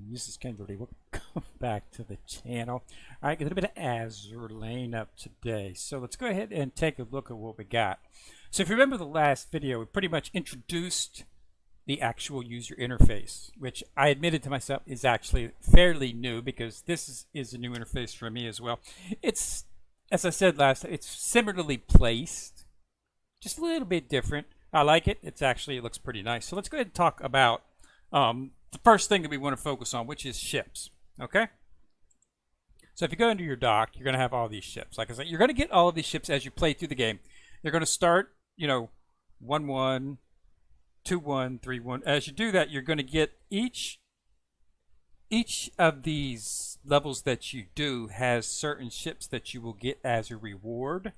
This is Kimberly. Welcome back to the channel. All right, a little bit of Azur laying up today. So let's go ahead and take a look at what we got. So if you remember the last video, we pretty much introduced the actual user interface, which I admitted to myself is actually fairly new because this is a new interface for me as well. It's, as I said last time, it's similarly placed, just a little bit different. I like it. It looks pretty nice. So let's go ahead and talk about the first thing that we want to focus on, which is ships. Okay? So if you go into your dock, you're going to have all these ships. Like I said, you're going to get all of these ships as you play through the game. They're going to start, 1-1, 2-1, 3-1. As you do that, you're going to get each of these levels that you do has certain ships that you will get as a reward.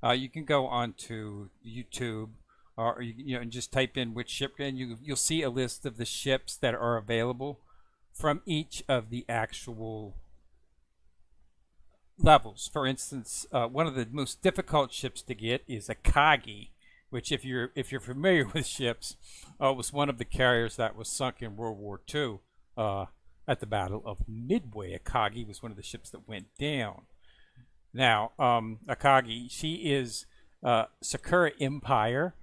You can go onto YouTube or and just type in which ship, and you'll see a list of the ships that are available from each of the actual levels. For instance, one of the most difficult ships to get is a Kagi, which if you're familiar with ships, was one of the carriers that was sunk in World War II at the Battle of Midway. Akagi was one of the ships that went down. Now, Akagi, she is Sakura Empire.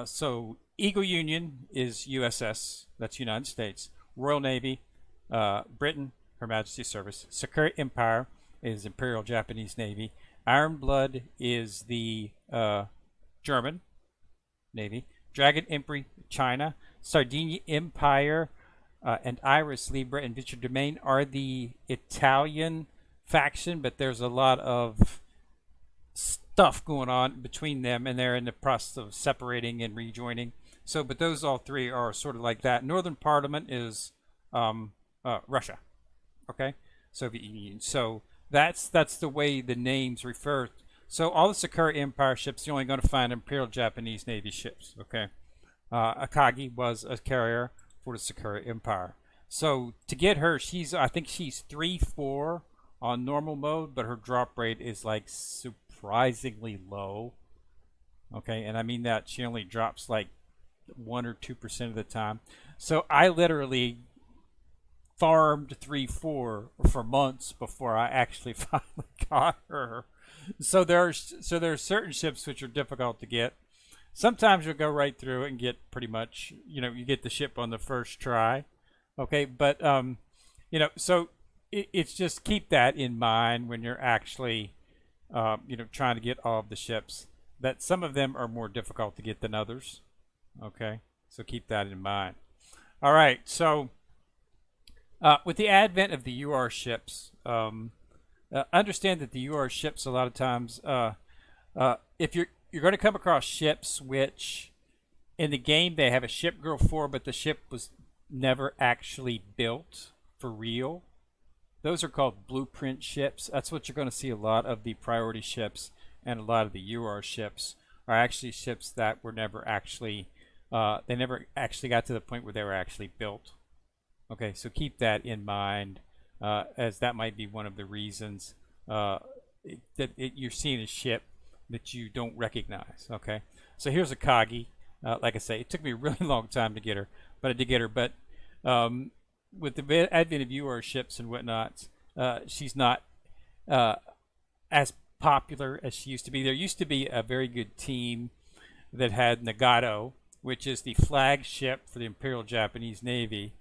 So Eagle Union is USS, that's United States. Royal Navy, Britain, Her Majesty's Service. Sakura Empire is Imperial Japanese Navy. Iron Blood is the German Navy. Dragon Emperor, China. Sardinia Empire and Iris Libra and Victor Domain are the Italian faction, but there's a lot of stuff going on between them, and they're in the process of separating and rejoining. So, but those all three are sort of like that. Northern Parliament is Russia, okay, Soviet Union. So that's the way the names refer. So all the Sakura Empire ships, you're only going to find Imperial Japanese Navy ships, okay. Akagi was a carrier for the Sakura Empire. So to get her, I think she's 3-4 on normal mode, but her drop rate is like surprisingly low. Okay, and I mean that she only drops like 1 or 2% of the time. So I literally farmed 3-4 for months before I actually finally got her. So there's certain ships which are difficult to get. Sometimes you'll go right through it and get pretty much, you get the ship on the first try. Okay, but so it's just keep that in mind when you're actually trying to get all of the ships, that some of them are more difficult to get than others. Okay, so keep that in mind. All right, so with the advent of the UR ships, understand that the UR ships a lot of times, if you're going to come across ships which in the game they have a ship girl for, but the ship was never actually built for real. Those are called blueprint ships. That's what you're going to see. A lot of the priority ships and a lot of the UR ships are actually ships that were never actually, they never actually got to the point where they were actually built. Okay, so keep that in mind, as that might be one of the reasons you're seeing a ship that you don't recognize. Okay, so here's a Kagi. Like I say, it took me a really long time to get her, but I did get her. But with the advent of UR ships and whatnot, she's not as popular as she used to be. There used to be a very good team that had Nagato, which is the flagship for the Imperial Japanese Navy.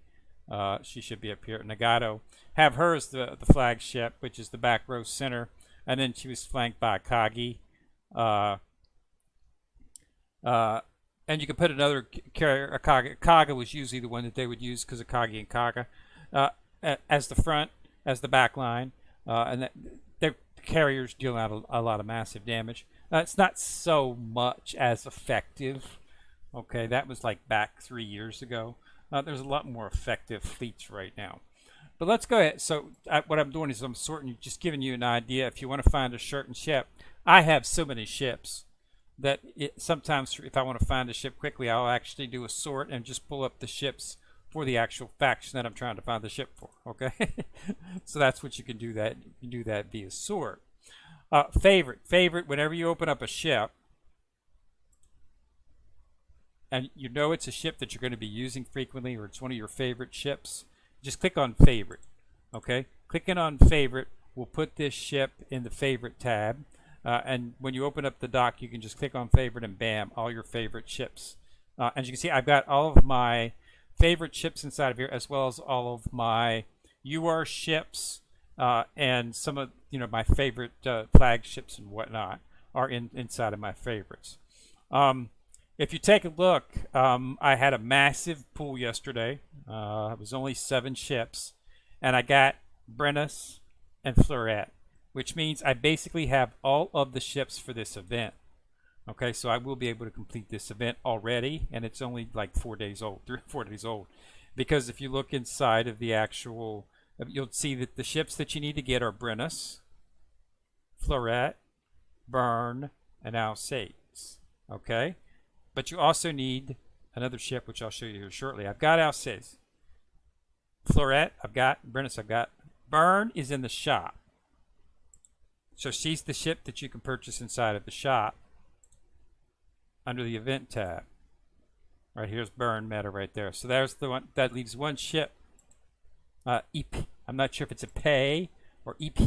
She should be up here. Nagato. Have her as the flagship, which is the back row center, and then she was flanked by Akagi. And you can put another carrier. Kaga was usually the one that they would use because of Akagi and Kaga as the front, as the back line, and their carriers deal out a lot of massive damage. It's not so much as effective. Okay, that was like back 3 years ago. There's a lot more effective fleets right now. But let's go ahead. So what I'm doing is I'm just giving you an idea. If you want to find a certain ship, I have so many ships that sometimes if I want to find a ship quickly, I'll actually do a sort and just pull up the ships for the actual faction that I'm trying to find the ship for. Okay, so that's what you can do. That you can do that via sort. Favorite. Whenever you open up a ship, and it's a ship that you're going to be using frequently, or it's one of your favorite ships, just click on favorite. Okay, clicking on favorite will put this ship in the favorite tab. And when you open up the dock, you can just click on favorite and bam, all your favorite ships. As you can see, I've got all of my favorite ships inside of here, as well as all of my UR ships and some of my favorite flagships and whatnot are inside of my favorites. If you take a look, I had a massive pool yesterday. It was only 7 ships, and I got Brennus and Fleuret, which means I basically have all of the ships for this event. Okay, so I will be able to complete this event already, and it's only like 4 days old, 3 or 4 days old. Because if you look inside of the actual, you'll see that the ships that you need to get are Brennus, Fleuret, Burn, and Alsace. Okay, but you also need another ship, which I'll show you here shortly. I've got Alsace, Fleuret, I've got Brennus, I've got Burn is in the shop. So she's the ship that you can purchase inside of the shop under the event tab. Right here's Burn meta right there. So there's the one that leaves one ship. EP. I'm not sure if it's a pay or EP.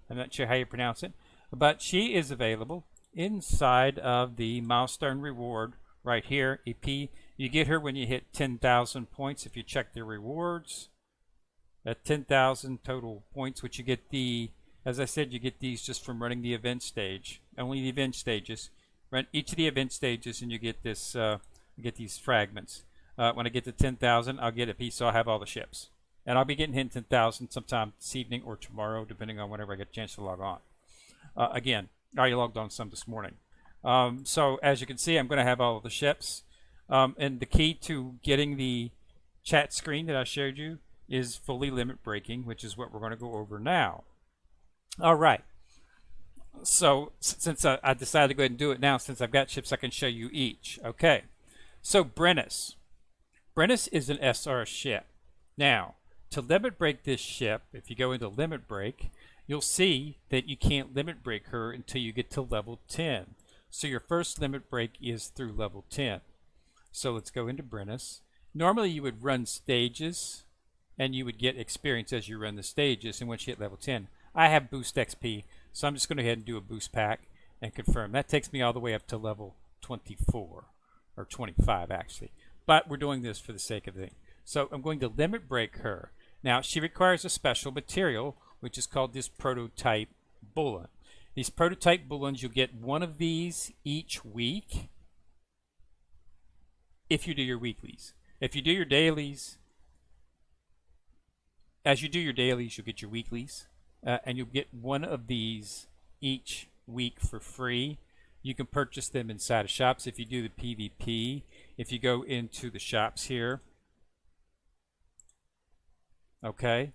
I'm not sure how you pronounce it, but she is available inside of the milestone reward right here. EP. You get her when you hit 10,000 points. If you check the rewards, at 10,000 total points, which you get the, as I said, you get these just from running the event stage. Only the event stages. Run each of the event stages, and you get this. You get these fragments. When I get to 10,000, I'll get a piece, so I'll have all the ships. And I'll be getting hit 10,000 sometime this evening or tomorrow, depending on whenever I get a chance to log on. Again, I already logged on some this morning. So as you can see, I'm going to have all of the ships. And the key to getting the chat screen that I showed you is fully limit breaking, which is what we're going to go over now. All right. So since I decided to go ahead and do it now, since I've got ships, I can show you each. Okay. So Brennus. Brennus is an SR ship. Now, to limit break this ship, if you go into limit break, you'll see that you can't limit break her until you get to level 10. So your first limit break is through level 10. So let's go into Brennus. Normally you would run stages and you would get experience as you run the stages, and once you hit level 10. I have boost XP, so I'm just going to go ahead and do a boost pack and confirm. That takes me all the way up to level 24. Or 25 actually, but we're doing this for the sake of the thing. So I'm going to limit break her. Now she requires a special material, which is called this prototype bullion. These prototype bullions, you'll get one of these each week if you do your weeklies. If you do your dailies, as you do your dailies, you'll get your weeklies, and you'll get one of these each week for free. You can purchase them inside of shops if you do the PvP. If you go into the shops here, okay,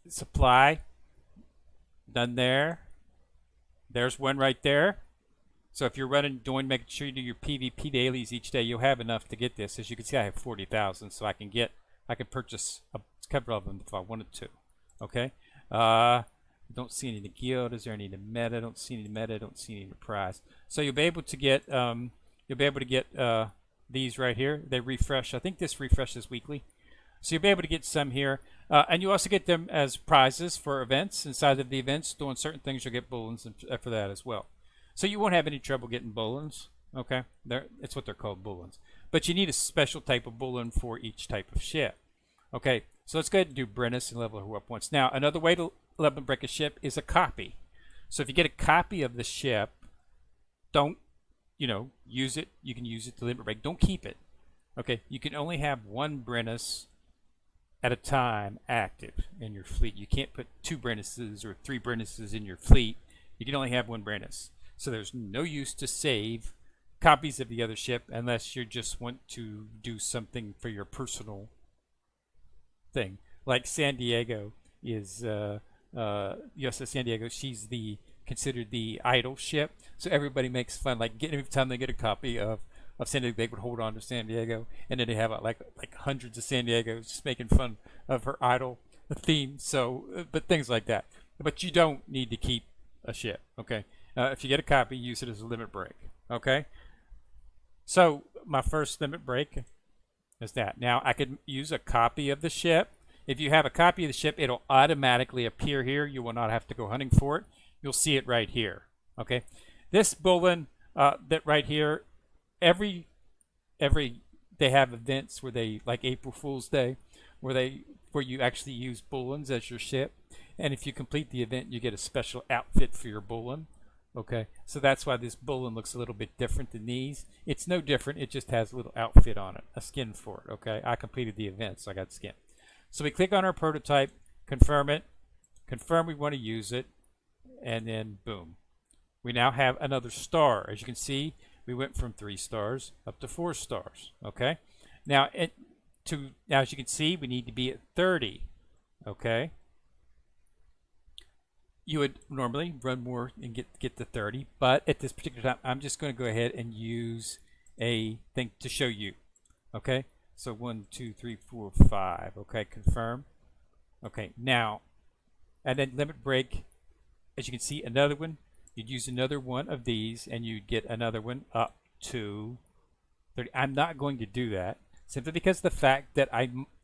supply, done there. There's one right there. So if you're making sure you do your PvP dailies each day, you'll have enough to get this. As you can see, I have 40,000, so I can purchase a couple of them if I wanted to. Okay. Don't see any in the guild. Is there any in the meta? Don't see any in the meta. Don't see any in the prize. So you'll be able to get these right here. They refresh. I think this refreshes weekly. So you'll be able to get some here, and you also get them as prizes for events. Inside of the events, doing certain things, you'll get bullions for that as well. So you won't have any trouble getting bullions. Okay, it's what they're called, bullions. But you need a special type of bullion for each type of ship. Okay, so let's go ahead and do Brennus and level her up once. Now, another way to limit break a ship is a copy. So if you get a copy of the ship, don't, use it. You can use it to limit break. Don't keep it. Okay, you can only have one Brennus at a time active in your fleet. You can't put 2 Brennuses or 3 Brennuses in your fleet. You can only have one Brennus. So there's no use to save copies of the other ship unless you just want to do something for your personal thing. Like San Diego is, San Diego, she's considered the idol ship. So everybody makes fun, like every time they get a copy of San Diego, they would hold on to San Diego, and then they have like hundreds of San Diegos just making fun of her idol theme. So, but things like that. But you don't need to keep a ship. Okay, if you get a copy, use it as a limit break. Okay. So my first limit break There's that. Now I could use a copy of the ship. If you have a copy of the ship, it'll automatically appear here. You will not have to go hunting for it. You'll see it right here. Okay, this bulletin that right here, every they have events where they, like April Fool's Day, where you actually use bulletins as your ship, and if you complete the event, you get a special outfit for your bulletin. Okay, so that's why this bulletin looks a little bit different than these. It's no different. It just has a little outfit on it, a skin for it. Okay, I completed the event, so I got skin. So we click on our prototype, confirm it, confirm we want to use it, and then boom. We now have another star. As you can see, we went from 3 stars up to 4 stars. Okay, now as you can see, we need to be at 30. Okay, you would normally run more and get to 30, but at this particular time, I'm just going to go ahead and use a thing to show you. Okay, so 1, 2, 3, 4, 5. Okay, confirm. Okay, now, and then limit break. As you can see, another one. You'd use another one of these, and you'd get another one up to 30. I'm not going to do that simply because of the fact that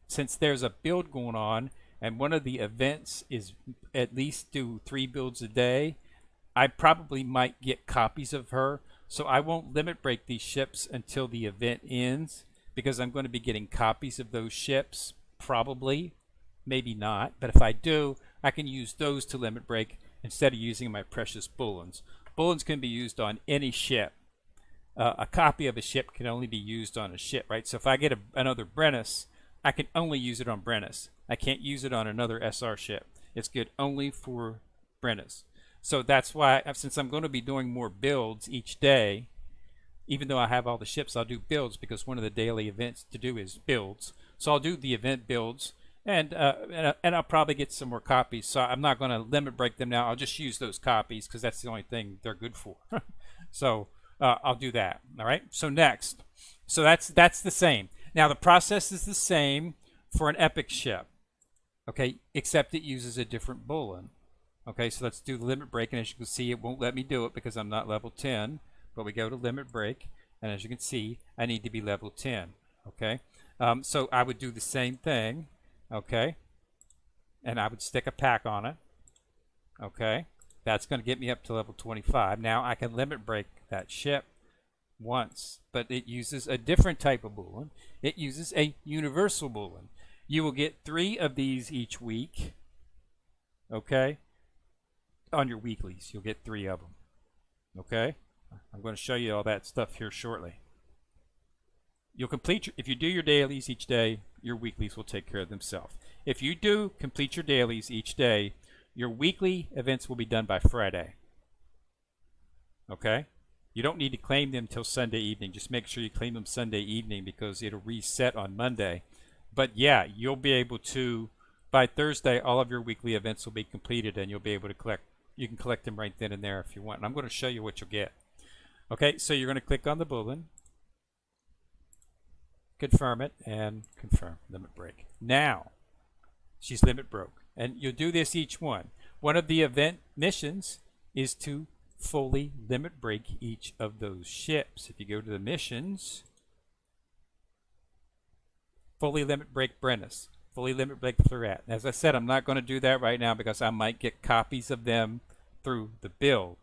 since there's a build going on, and one of the events is at least do 3 builds a day, I probably might get copies of her. So I won't limit break these ships until the event ends, because I'm going to be getting copies of those ships, probably, maybe not. But if I do, I can use those to limit break instead of using my precious bulletins. Bulletins can be used on any ship. A copy of a ship can only be used on a ship, right? So if I get another Brennus, I can only use it on Brennus. I can't use it on another SR ship. It's good only for Brennus. So that's why, since I'm going to be doing more builds each day, even though I have all the ships, I'll do builds, because one of the daily events to do is builds. So I'll do the event builds, and I'll probably get some more copies. So I'm not going to limit break them now. I'll just use those copies because that's the only thing they're good for. So I'll do that. All right. So next, so that's the same. Now the process is the same for an epic ship. Okay, except it uses a different bulletin. Okay, so let's do the limit break, and as you can see, it won't let me do it because I'm not level 10. But we go to limit break, and as you can see, I need to be level 10. Okay, so I would do the same thing. Okay, and I would stick a pack on it. Okay, that's going to get me up to level 25. Now I can limit break that ship once, but it uses a different type of bulletin. It uses a universal bulletin. You will get 3 of these each week. Okay, on your weeklies, you'll get 3 of them. Okay, I'm going to show you all that stuff here shortly. You'll complete if you do your dailies each day, your weeklies will take care of themselves. If you do complete your dailies each day, your weekly events will be done by Friday. Okay, you don't need to claim them till Sunday evening. Just make sure you claim them Sunday evening, because it'll reset on Monday. But yeah, you'll be able to, by Thursday, all of your weekly events will be completed, and you'll be able to collect. You can collect them right then and there if you want. And I'm going to show you what you'll get. Okay, so you're going to click on the bulletin, confirm it, and confirm limit break. Now, she's limit broke, and you'll do this each one. One of the event missions is to fully limit break each of those ships. If you go to the missions, fully limit break Brennus, fully limit break Fleuret. As I said, I'm not going to do that right now because I might get copies of them through the build.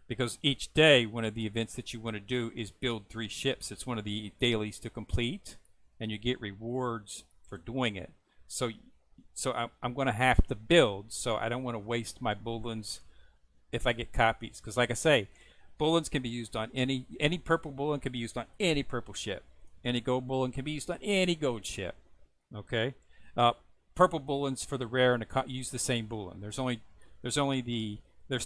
Because each day, one of the events that you want to do is build 3 ships. It's one of the dailies to complete, and you get rewards for doing it. So I'm going to have to build, so I don't want to waste my bulletins if I get copies. Because like I say, bulletins can be used on any purple bulletin can be used on any purple ship. Any gold bulletin can be used on any gold ship. Okay, purple bulletins for the rare and use the same bulletin. There's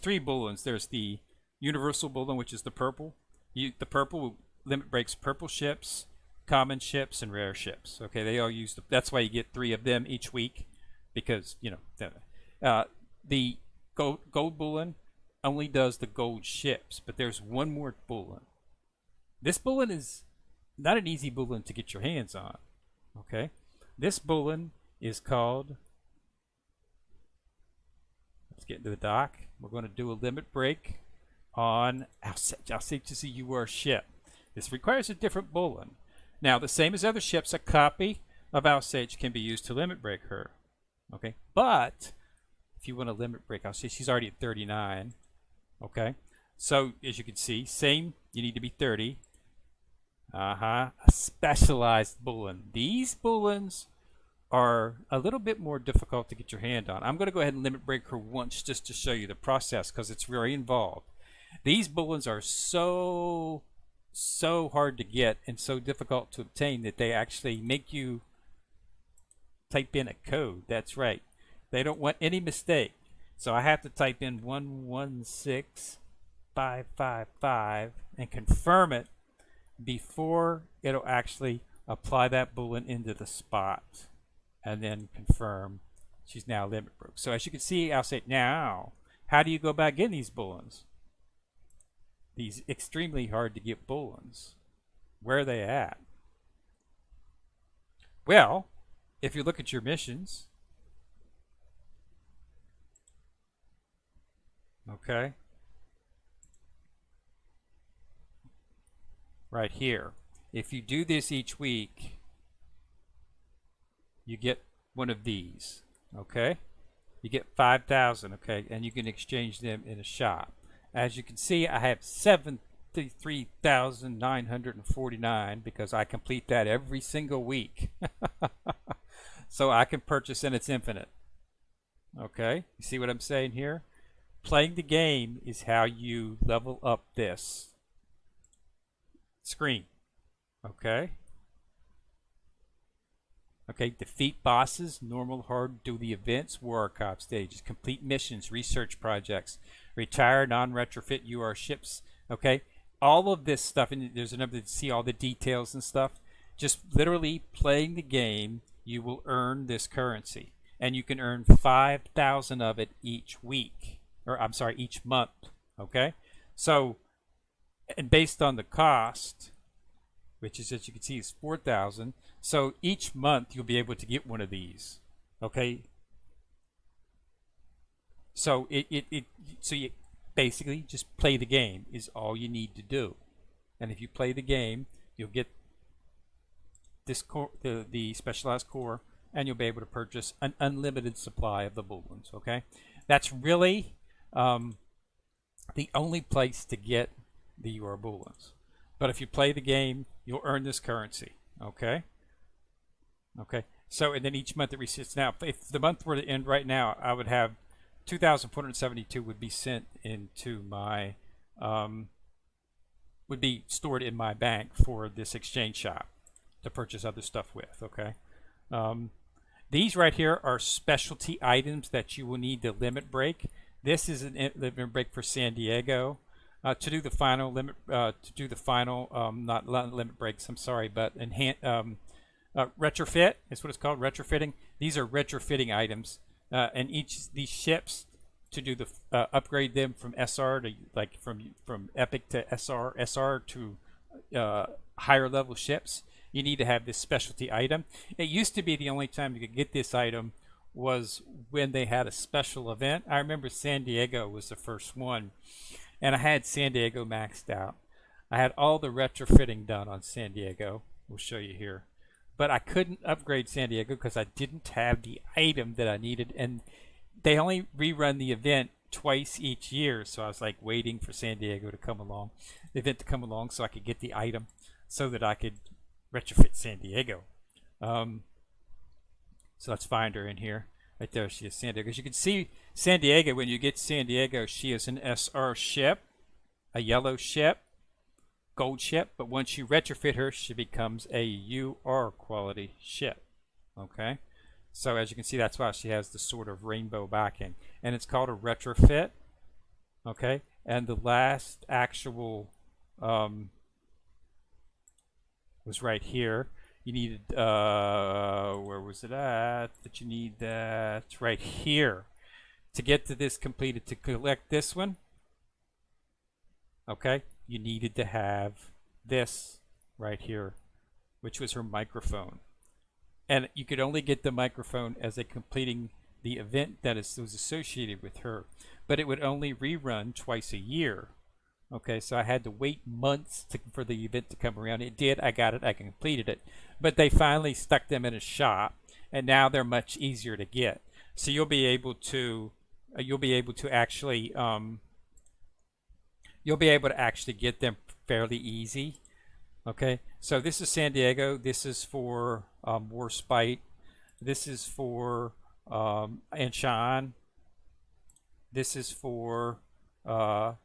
3 bulletins. There's the universal bulletin, which is the purple. The purple limit breaks purple ships, common ships, and rare ships. Okay, they all use that's why you get 3 of them each week, because the gold bulletin only does the gold ships. But there's one more bulletin. This bulletin is not an easy bulletin to get your hands on. Okay, this bulletin is called, let's get into the dock. We're going to do a limit break on, I'll say to see you are a ship. This requires a different bulletin. Now, the same as other ships, a copy of Alsage can be used to limit break her. Okay, but if you want to limit break Alsage, she's already at 39. Okay, so as you can see, same, you need to be 30. A specialized bullion. These bullions are a little bit more difficult to get your hand on. I'm going to go ahead and limit break her once just to show you the process because it's very involved. These bullions are so hard to get and so difficult to obtain that they actually make you type in a code. That's right. They don't want any mistake. So I have to type in 116555 and confirm it before it'll actually apply that bullion into the spot, and then confirm she's now limit broke. So as you can see, I'll say now, how do you go about getting these bullions? These extremely hard to get bullions. Where are they at? Well, if you look at your missions, okay, right here. If you do this each week, you get one of these, okay? You get 5,000, okay, and you can exchange them in a shop. As you can see, I have 73,949 because I complete that every single week. So I can purchase and it's infinite. Okay, you see what I'm saying here? Playing the game is how you level up this screen. Okay. Okay, defeat bosses, normal, hard, do the events, war archive stages, complete missions, research projects, retire, non-retrofit UR ships. Okay, all of this stuff, and there's a number to see all the details and stuff. Just literally playing the game, you will earn this currency, and you can earn 5,000 of it each week, or I'm sorry, each month. Okay, so and based on the cost, which is, as you can see, is 4,000. So each month you'll be able to get one of these. Okay. So so you basically just play the game is all you need to do. And if you play the game, you'll get this core, the specialized core, and you'll be able to purchase an unlimited supply of the bullions. Okay. That's really the only place to get the UR bullions. But if you play the game, you'll earn this currency. Okay. Okay. So, and then each month it resets. Now, if the month were to end right now, I would have 2,472 would be sent into my, would be stored in my bank for this exchange shop to purchase other stuff with. Okay. These right here are specialty items that you will need to limit break. This is a limit break for San Diego. To do the final limit, not limit breaks, I'm sorry, but retrofit is what it's called, retrofitting. These are retrofitting items, and these ships to do the upgrade them from SR to like from Epic to SR to higher level ships. You need to have this specialty item. It used to be the only time you could get this item was when they had a special event. I remember San Diego was the first one. And I had San Diego maxed out. I had all the retrofitting done on San Diego. We'll show you here. But I couldn't upgrade San Diego because I didn't have the item that I needed. And they only rerun the event twice each year. So I was like waiting for San Diego to come along, the event to come along so I could get the item so that I could retrofit San Diego. So let's find her in here. Right there, she is San Diego. As you can see, San Diego, when you get San Diego, she is an SR ship, a yellow ship, gold ship. But once you retrofit her, she becomes a UR quality ship. Okay? So as you can see, that's why she has the sort of rainbow backing. And it's called a retrofit. Okay? And the last actual was right here. You needed, where was it at? That you need that right here to get to this completed. To collect this one, okay, you needed to have this right here, which was her microphone. And you could only get the microphone as a completing the event that was associated with her. But it would only rerun twice a year. Okay, so I had to wait months for the event to come around. It did. I got it. I completed it. But they finally stuck them in a shop, and now they're much easier to get. So you'll be able to actually you'll be able to actually get them fairly easy. Okay, so this is San Diego. This is for Warspite. This is for Anshan. This is for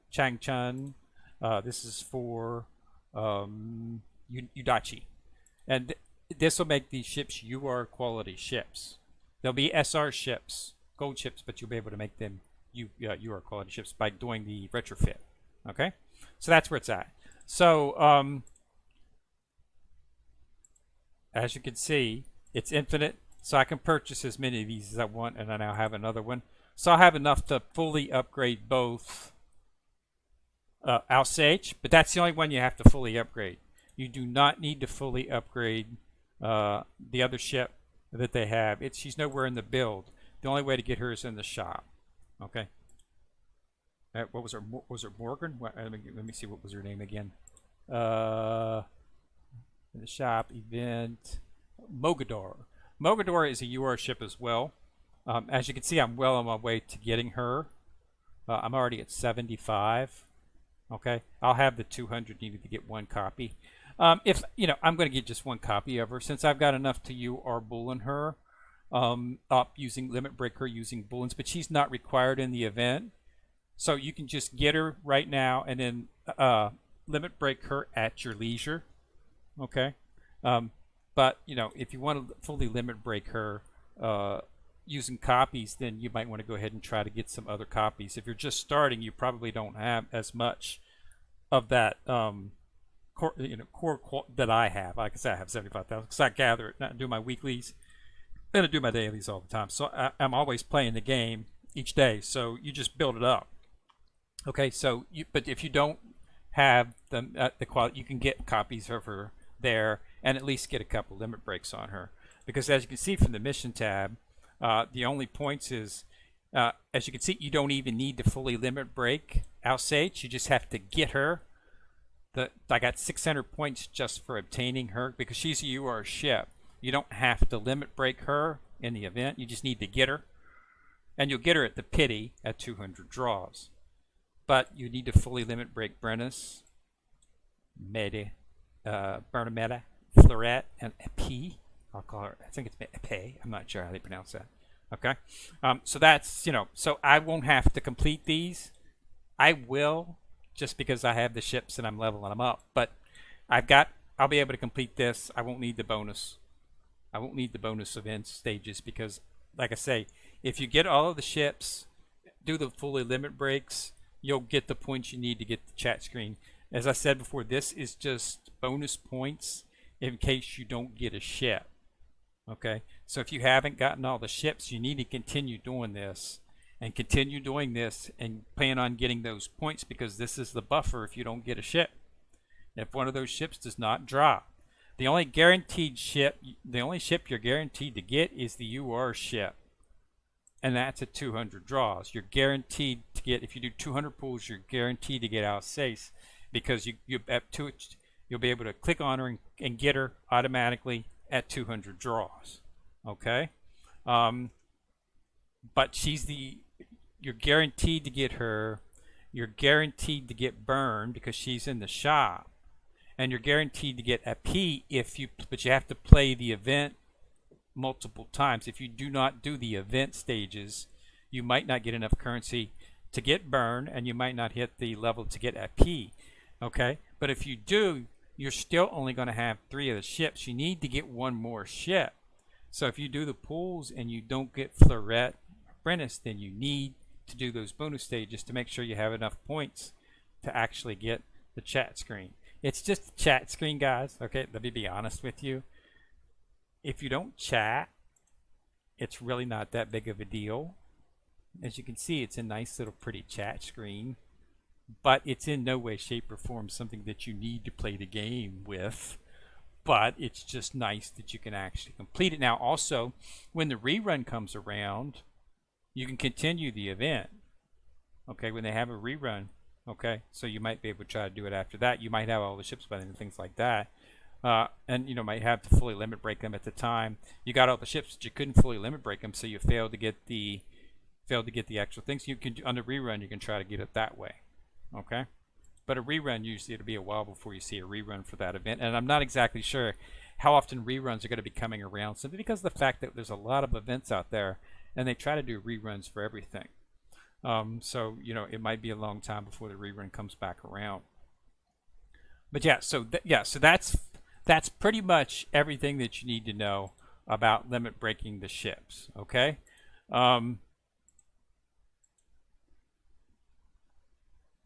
Chang Chun. This is for Udachi. And this will make these ships UR quality ships. They'll be SR ships, gold ships, but you'll be able to make them UR quality ships by doing the retrofit. Okay? So that's where it's at. So, as you can see, it's infinite. So I can purchase as many of these as I want, and I now have another one. So I have enough to fully upgrade both Alsage, but that's the only one you have to fully upgrade. You do not need to fully upgrade the other ship that they have. She's nowhere in the build. The only way to get her is in the shop. Okay. What was her? Was it Morgan? Let me see. What was her name again? In the shop event, Mogador. Mogador is a UR ship as well. As you can see, I'm well on my way to getting her. I'm already at 75. Okay, I'll have the 200 needed to get one copy. If I'm going to get just one copy of her since I've got enough to UR bullion her up using limit break her using bullions, but she's not required in the event. So you can just get her right now and then limit break her at your leisure. Okay, but if you want to fully limit break her using copies, then you might want to go ahead and try to get some other copies. If you're just starting, you probably don't have as much of that core that I have. Like I said, I have 75,000 because I gather it, not do my weeklies, then I do my dailies all the time. So I'm always playing the game each day. So you just build it up. Okay, so but if you don't have the quality, you can get copies of her there and at least get a couple limit breaks on her, because as you can see from the mission tab, the only points is as you can see, you don't even need to fully limit break Alsage. You just have to get her. I got 600 points just for obtaining her because she's a UR ship. You don't have to limit break her in the event. You just need to get her, and you'll get her at the pity at 200 draws. But you need to fully limit break Brennus, Bernametta, Florette, and Epi. I'll call her, I think it's Epi. I'm not sure how they pronounce that. Okay. So that's, so I won't have to complete these. I will, just because I have the ships and I'm leveling them up. But I'll be able to complete this. I won't need the bonus. I won't need the bonus event stages because, like I say, if you get all of the ships, do the fully limit breaks, you'll get the points you need to get the chat screen. As I said before, this is just bonus points in case you don't get a ship. Okay, so if you haven't gotten all the ships, you need to continue doing this and continue doing this and plan on getting those points, because this is the buffer if you don't get a ship. If one of those ships does not drop, the only ship you're guaranteed to get is the UR ship, and that's at 200 draws. You're guaranteed to get, if you do 200 pulls, you're guaranteed to get Alsace, because you'll be able to click on her and get her automatically at 200 draws. Okay, but you're guaranteed to get her. You're guaranteed to get burned because she's in the shop, and you're guaranteed to get a P but you have to play the event multiple times. If you do not do the event stages, you might not get enough currency to get burned, and you might not hit the level to get a P. Okay, but if you do, you're still only going to have 3 of the ships. You need to get one more ship. So if you do the pulls and you don't get Florette or Brennus, then you need to do those bonus stages to make sure you have enough points to actually get the chat screen. It's just a chat screen, guys. Okay, let me be honest with you. If you don't chat, it's really not that big of a deal. As you can see, it's a nice little pretty chat screen, but it's in no way, shape, or form something that you need to play the game with. But it's just nice that you can actually complete it. Now, also, when the rerun comes around, you can continue the event. Okay, when they have a rerun, Okay, so you might be able to try to do it after that. You might have all the ships by then and things like that. And might have to fully limit break them at the time. You got all the ships, but you couldn't fully limit break them, so you failed to get the actual things. You can on the rerun, you can try to get it that way. Okay, but a rerun usually it'll be a while before you see a rerun for that event, and I'm not exactly sure how often reruns are going to be coming around, simply because of the fact that there's a lot of events out there, and they try to do reruns for everything. So it might be a long time before the rerun comes back around. But yeah, so that's pretty much everything that you need to know about limit breaking the ships. Okay.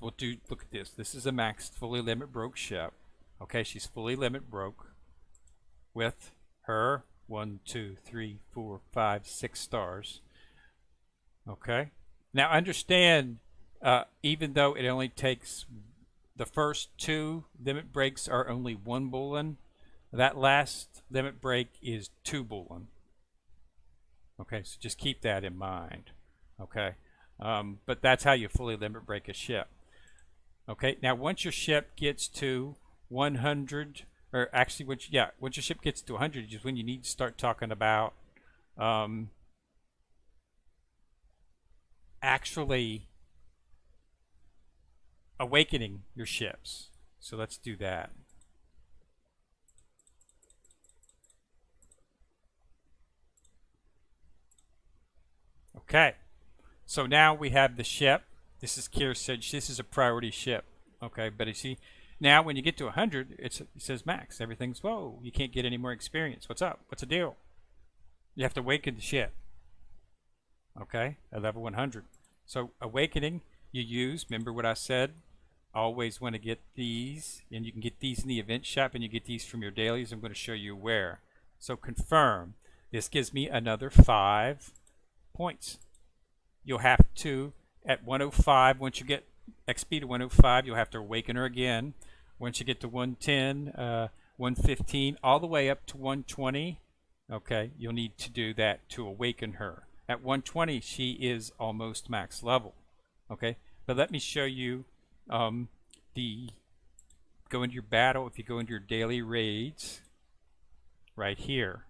Look at this. This is a max fully limit broke ship. Okay, she's fully limit broke with her 1, 2, 3, 4, 5, 6 stars. Okay. Now understand, even though it only takes the first 2 limit breaks are only 1 bullion, that last limit break is 2 bullion. Okay, so just keep that in mind. Okay, but that's how you fully limit break a ship. Okay, now once your ship gets to 100, or actually, once your ship gets to 100 is when you need to start talking about actually awakening your ships. So let's do that. Okay, so now we have the ship. This is Kearsarge. This is a priority ship. Okay, but you see, now when you get to 100, it says max. Everything's, whoa, you can't get any more experience. What's up? What's the deal? You have to awaken the ship. Okay, at level 100. So awakening, you use, remember what I said? Always want to get these, and you can get these in the event shop, and you get these from your dailies. I'm going to show you where. So confirm. This gives me another 5 points. You'll have to, at 105, once you get XP to 105, you'll have to awaken her again. Once you get to 110, 115, all the way up to 120, okay, you'll need to do that to awaken her. At 120, she is almost max level. Okay, but let me show you go into your battle. If you go into your daily raids, right here,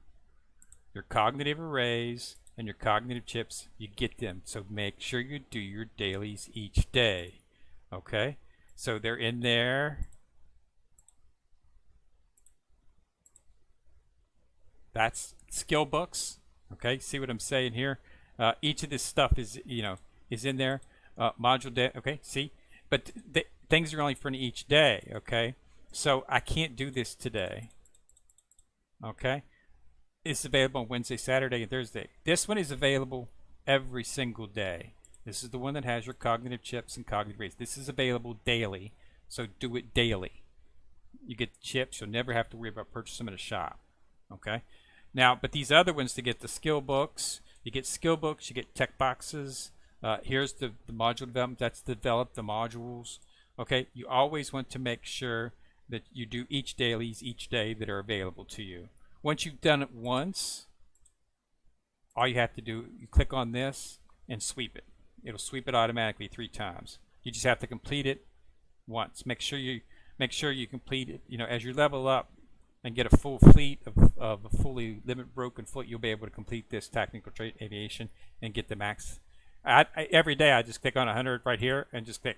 your cognitive arrays and your cognitive chips, you get them. So make sure you do your dailies each day. Okay, so they're in there. That's skill books. Okay, see what I'm saying here? Each of this stuff is is in there. Module day. Okay, see, but things are only for each day. Okay, so I can't do this today. Okay, it's available on Wednesday, Saturday, and Thursday. This one is available every single day. This is the one that has your cognitive chips and cognitive rates. This is available daily, so do it daily. You get the chips, you'll never have to worry about purchasing them at a shop. Okay, now, but these other ones, to get the skill books, you get skill books, you get tech boxes. Here's the module development. That's develop the modules. Okay, you always want to make sure that you do each dailies each day that are available to you. Once you've done it once, all you have to do, you click on this and sweep it. It'll sweep it automatically 3 times. You just have to complete it once. Make sure you complete it. As you level up and get a full fleet of a fully limit broken fleet, you'll be able to complete this technical trait aviation and get the max. Every day I just click on 100 right here and just click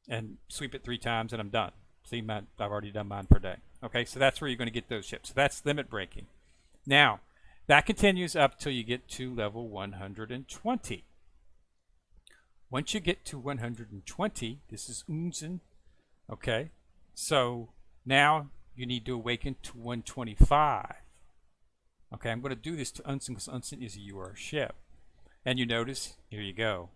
and sweep it 3 times and I'm done. See, I've already done mine per day. Okay, so that's where you're going to get those ships. So that's limit breaking. Now, that continues up till you get to level 120. Once you get to 120, this is Unzen. Okay, so now you need to awaken to 125. Okay, I'm going to do this to Unzen because Unzen is a UR ship. And you notice, here you go.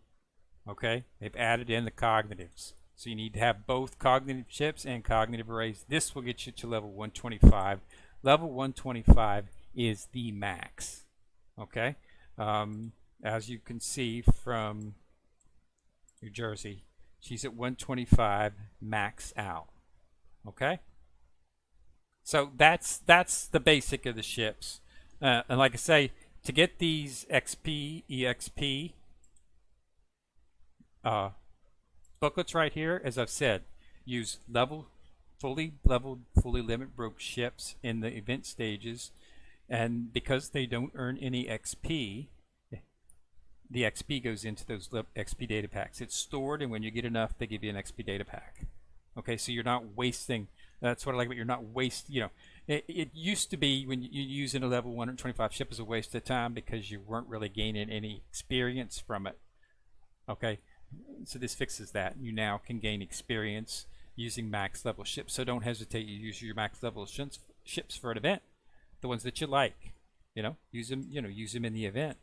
Okay, they've added in the cognitives. So you need to have both cognitive chips and cognitive arrays. This will get you to level 125. Level 125 is the max. Okay, as you can see from New Jersey, she's at 125 max out. Okay, so that's the basic of the ships. And like I say, to get these XP, EXP, booklets right here, as I've said, use fully leveled, fully limit broke ships in the event stages, and because they don't earn any XP, the XP goes into those XP data packs. It's stored, and when you get enough, they give you an XP data pack. Okay, so you're not wasting. That's what I like, but you're not wasting. It used to be when you using a level 125 ship as a waste of time because you weren't really gaining any experience from it. Okay, so this fixes that. You now can gain experience using max level ships. So don't hesitate to use your max level ships for an event. The ones that you like, use them. Use them in the event,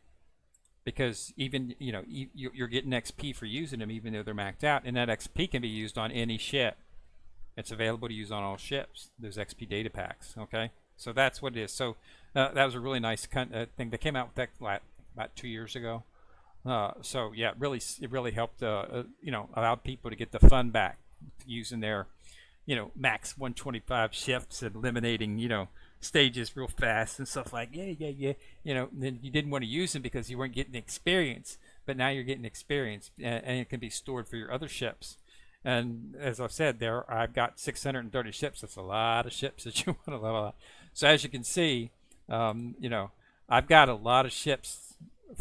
because even you're getting XP for using them, even though they're maxed out, and that XP can be used on any ship. It's available to use on all ships. Those XP data packs. Okay, so that's what it is. So that was a really nice thing that came out with that about 2 years ago. So yeah, it really helped. Allowed people to get the fun back using their, max 125 ships and eliminating, stages real fast and stuff like yeah. Then you didn't want to use them because you weren't getting experience, but now you're getting experience, and it can be stored for your other ships. And as I've said, I've got 630 ships. That's a lot of ships that you want to level out. So as you can see, I've got a lot of ships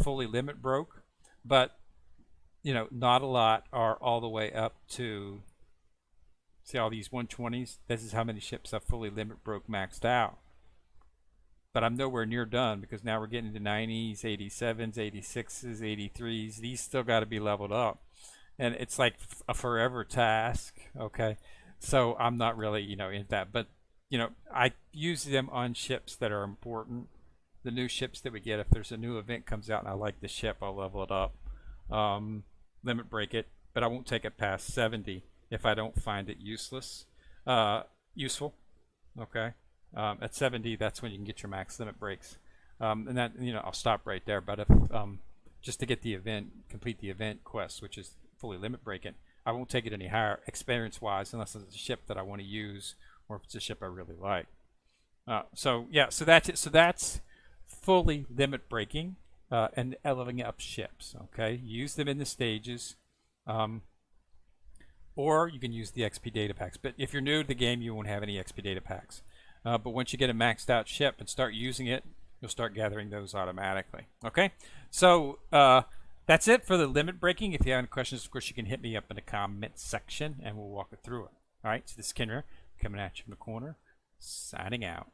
fully limit broke, but not a lot are all the way up to, see all these 120s. This is how many ships I've fully limit broke maxed out. But I'm nowhere near done, because now we're getting into 90s, 87s, 86s, 83s. These still got to be leveled up, and it's like a forever task. Okay, so I'm not really in that, but I use them on ships that are important. The new ships that we get, if there's a new event comes out and I like the ship, I'll level it up, limit break it, but I won't take it past 70 if I don't find it useful. Okay. At 70, that's when you can get your max limit breaks, and that I'll stop right there. But if just to get the event, complete the event quest, which is fully limit breaking, I won't take it any higher experience-wise unless it's a ship that I want to use, or if it's a ship I really like. So yeah, so that's it. So that's fully limit breaking and leveling up ships. Okay, use them in the stages. Or you can use the XP data packs. But if you're new to the game, you won't have any XP data packs. But once you get a maxed out ship and start using it, you'll start gathering those automatically. Okay, so that's it for the limit breaking. If you have any questions, of course, you can hit me up in the comment section and we'll walk it through it. All right, so this is Kenner coming at you from the corner, signing out.